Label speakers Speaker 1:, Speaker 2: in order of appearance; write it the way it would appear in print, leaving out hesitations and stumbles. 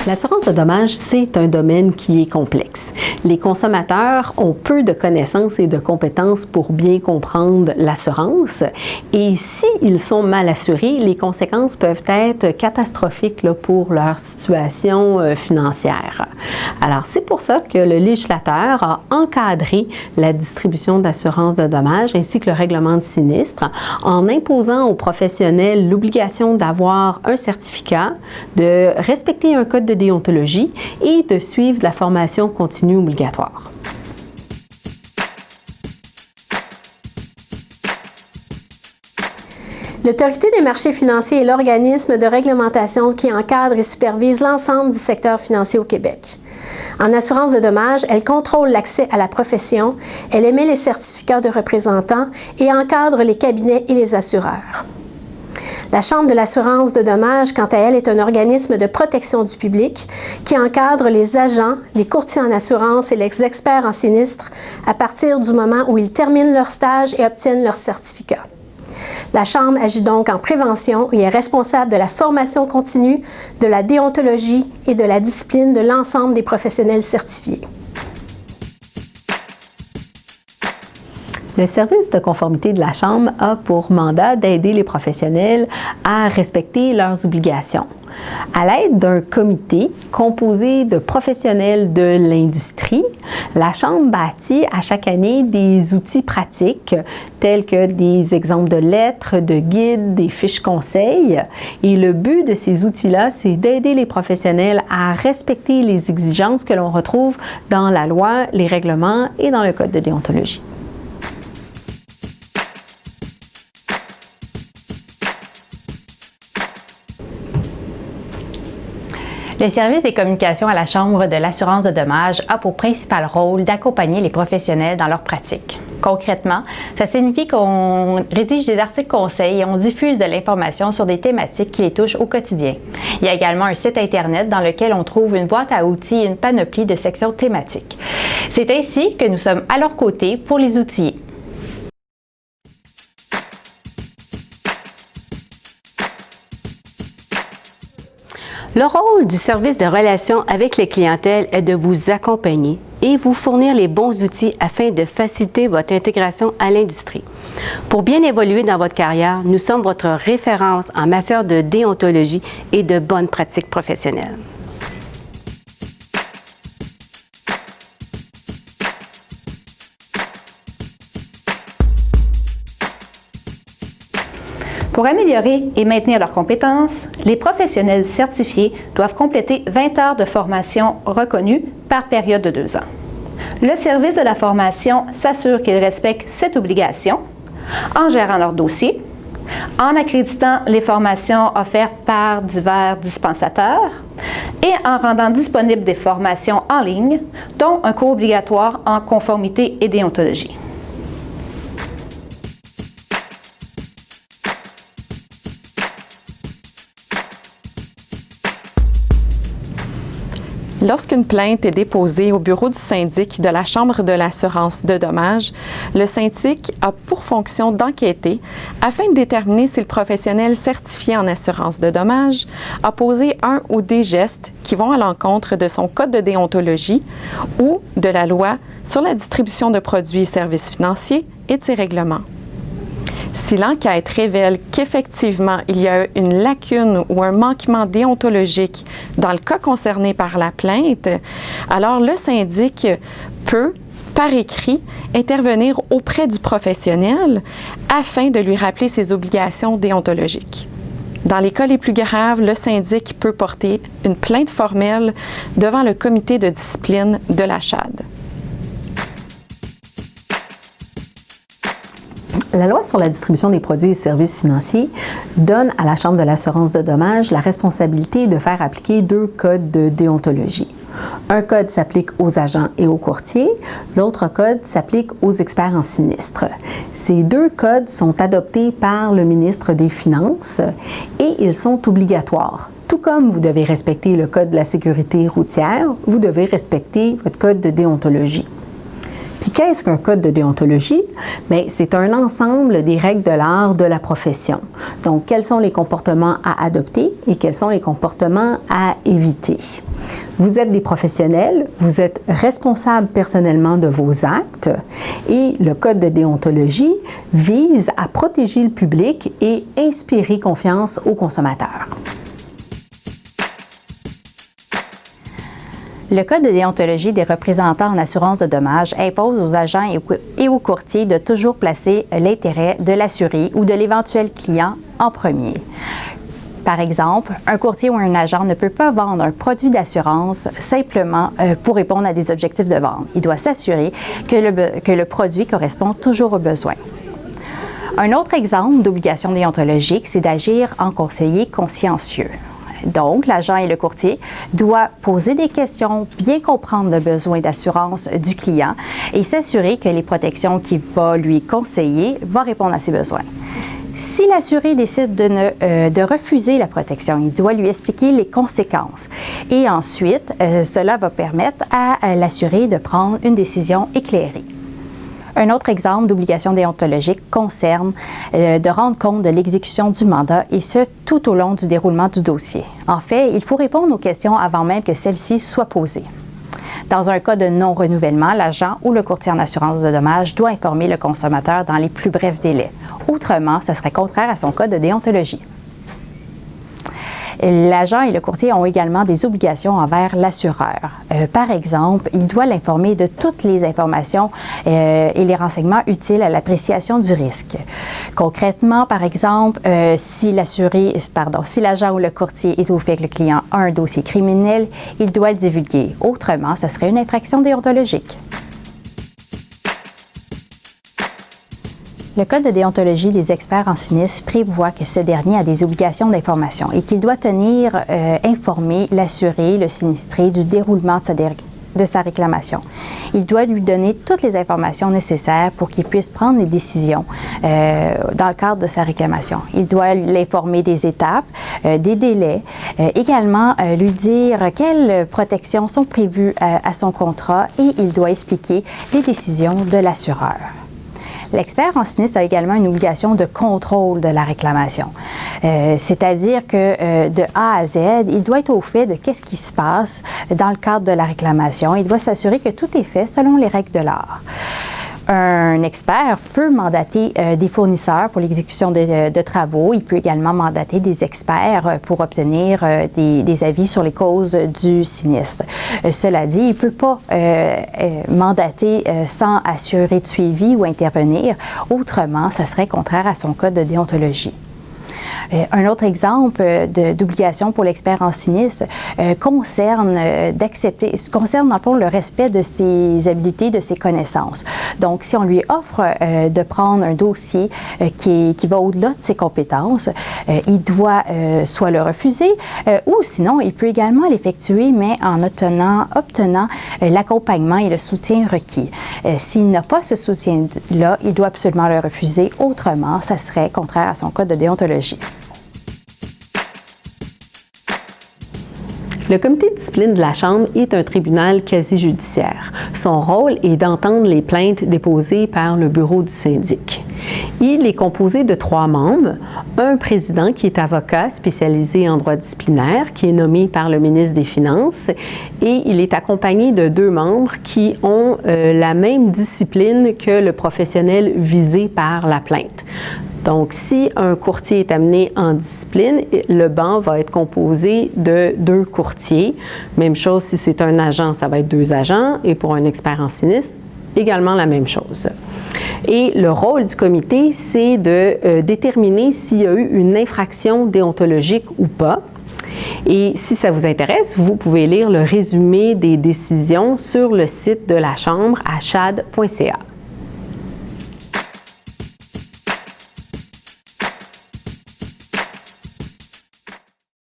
Speaker 1: L'assurance de dommages, c'est un domaine qui est complexe. Les consommateurs ont peu de connaissances et de compétences pour bien comprendre l'assurance et s'ils sont mal assurés, les conséquences peuvent être catastrophiques pour leur situation financière. Alors, c'est pour ça que le législateur a encadré la distribution d'assurance de dommages ainsi que le règlement de sinistre en imposant aux professionnels l'obligation d'avoir un certificat, de respecter un code de déontologie et de suivre la formation continue obligatoire.
Speaker 2: L'Autorité des marchés financiers est l'organisme de réglementation qui encadre et supervise l'ensemble du secteur financier au Québec. En assurance de dommages, elle contrôle l'accès à la profession, elle émet les certificats de représentants et encadre les cabinets et les assureurs. La Chambre de l'assurance de dommages, quant à elle, est un organisme de protection du public qui encadre les agents, les courtiers en assurance et les experts en sinistre à partir du moment où ils terminent leur stage et obtiennent leur certificat. La Chambre agit donc en prévention et est responsable de la formation continue, de la déontologie et de la discipline de l'ensemble des professionnels certifiés.
Speaker 1: Le service de conformité de la Chambre a pour mandat d'aider les professionnels à respecter leurs obligations. À l'aide d'un comité composé de professionnels de l'industrie, la Chambre bâtit à chaque année des outils pratiques tels que des exemples de lettres, de guides, des fiches conseils. Et le but de ces outils-là, c'est d'aider les professionnels à respecter les exigences que l'on retrouve dans la loi, les règlements et dans le code de déontologie.
Speaker 3: Le service des communications à la Chambre de l'assurance de dommages a pour principal rôle d'accompagner les professionnels dans leur pratique. Concrètement, ça signifie qu'on rédige des articles conseils et on diffuse de l'information sur des thématiques qui les touchent au quotidien. Il y a également un site Internet dans lequel on trouve une boîte à outils et une panoplie de sections thématiques. C'est ainsi que nous sommes à leur côté pour les outiller.
Speaker 4: Le rôle du service de relations avec les clientèles est de vous accompagner et vous fournir les bons outils afin de faciliter votre intégration à l'industrie. Pour bien évoluer dans votre carrière, nous sommes votre référence en matière de déontologie et de bonnes pratiques professionnelles.
Speaker 5: Pour améliorer et maintenir leurs compétences, les professionnels certifiés doivent compléter 20 heures de formation reconnue par période de 2 ans. Le service de la formation s'assure qu'ils respectent cette obligation en gérant leur dossier, en accréditant les formations offertes par divers dispensateurs et en rendant disponibles des formations en ligne, dont un cours obligatoire en conformité et déontologie.
Speaker 6: Lorsqu'une plainte est déposée au bureau du syndic de la Chambre de l'assurance de dommages, le syndic a pour fonction d'enquêter afin de déterminer si le professionnel certifié en assurance de dommages a posé un ou des gestes qui vont à l'encontre de son code de déontologie ou de la loi sur la distribution de produits et services financiers et de ses règlements. Si l'enquête révèle qu'effectivement il y a une lacune ou un manquement déontologique dans le cas concerné par la plainte, alors le syndic peut, par écrit, intervenir auprès du professionnel afin de lui rappeler ses obligations déontologiques. Dans les cas les plus graves, le syndic peut porter une plainte formelle devant le comité de discipline de la CHAD.
Speaker 1: La loi sur la distribution des produits et services financiers donne à la Chambre de l'assurance de dommages la responsabilité de faire appliquer 2 codes de déontologie. Un code s'applique aux agents et aux courtiers, l'autre code s'applique aux experts en sinistre. Ces 2 codes sont adoptés par le ministre des Finances et ils sont obligatoires. Tout comme vous devez respecter le code de la sécurité routière, vous devez respecter votre code de déontologie. Puis qu'est-ce qu'un code de déontologie? Bien, c'est un ensemble des règles de l'art de la profession. Donc, quels sont les comportements à adopter et quels sont les comportements à éviter? Vous êtes des professionnels, vous êtes responsables personnellement de vos actes et le code de déontologie vise à protéger le public et inspirer confiance aux consommateurs.
Speaker 3: Le Code de déontologie des représentants en assurance de dommages impose aux agents et aux courtiers de toujours placer l'intérêt de l'assuré ou de l'éventuel client en premier. Par exemple, un courtier ou un agent ne peut pas vendre un produit d'assurance simplement pour répondre à des objectifs de vente. Il doit s'assurer que le produit correspond toujours aux besoins. Un autre exemple d'obligation déontologique, c'est d'agir en conseiller consciencieux. Donc, l'agent et le courtier doivent poser des questions, bien comprendre le besoin d'assurance du client et s'assurer que les protections qu'il va lui conseiller vont répondre à ses besoins. Si l'assuré décide de refuser la protection, il doit lui expliquer les conséquences. Et ensuite, cela va permettre à l'assuré de prendre une décision éclairée. Un autre exemple d'obligation déontologique concerne de rendre compte de l'exécution du mandat et ce, tout au long du déroulement du dossier. En fait, il faut répondre aux questions avant même que celles-ci soient posées. Dans un cas de non-renouvellement, l'agent ou le courtier en assurance de dommages doit informer le consommateur dans les plus brefs délais. Autrement, ça serait contraire à son code de déontologie. L'agent et le courtier ont également des obligations envers l'assureur. Par exemple, il doit l'informer de toutes les informations et les renseignements utiles à l'appréciation du risque. Concrètement, par exemple, si l'agent ou le courtier est au fait que le client a un dossier criminel, il doit le divulguer. Autrement, ça serait une infraction déontologique. Le Code de déontologie des experts en sinistre prévoit que ce dernier a des obligations d'information et qu'il doit informer l'assuré, le sinistré, du déroulement de sa réclamation. Il doit lui donner toutes les informations nécessaires pour qu'il puisse prendre les décisions dans le cadre de sa réclamation. Il doit l'informer des étapes, des délais, également lui dire quelles protections sont prévues à son contrat et il doit expliquer les décisions de l'assureur. L'expert en sinistre a également une obligation de contrôle de la réclamation. C'est-à-dire que de A à Z, il doit être au fait de qu'est-ce qui se passe dans le cadre de la réclamation. Il doit s'assurer que tout est fait selon les règles de l'art. Un expert peut mandater des fournisseurs pour l'exécution de travaux. Il peut également mandater des experts pour obtenir des avis sur les causes du sinistre. Cela dit, il ne peut pas mandater sans assurer de suivi ou intervenir. Autrement, ça serait contraire à son code de déontologie. Un autre exemple d'obligation pour l'expert en sinistre concerne dans le fond le respect de ses habiletés, de ses connaissances. Donc, si on lui offre de prendre un dossier qui va au-delà de ses compétences, il doit soit le refuser ou sinon, il peut également l'effectuer, mais en obtenant l'accompagnement et le soutien requis. S'il n'a pas ce soutien-là, il doit absolument le refuser. Autrement, ça serait contraire à son code de déontologie.
Speaker 1: Le comité de discipline de la Chambre est un tribunal quasi-judiciaire. Son rôle est d'entendre les plaintes déposées par le bureau du syndic. Il est composé de 3 membres, un président qui est avocat spécialisé en droit disciplinaire, qui est nommé par le ministre des Finances, et il est accompagné de 2 membres qui ont la même discipline que le professionnel visé par la plainte. Donc, si un courtier est amené en discipline, le banc va être composé de 2 courtiers. Même chose si c'est un agent, ça va être 2 agents. Et pour un expert en sinistre, également la même chose. Et le rôle du comité, c'est de déterminer s'il y a eu une infraction déontologique ou pas. Et si ça vous intéresse, vous pouvez lire le résumé des décisions sur le site de la Chambre à chad.ca.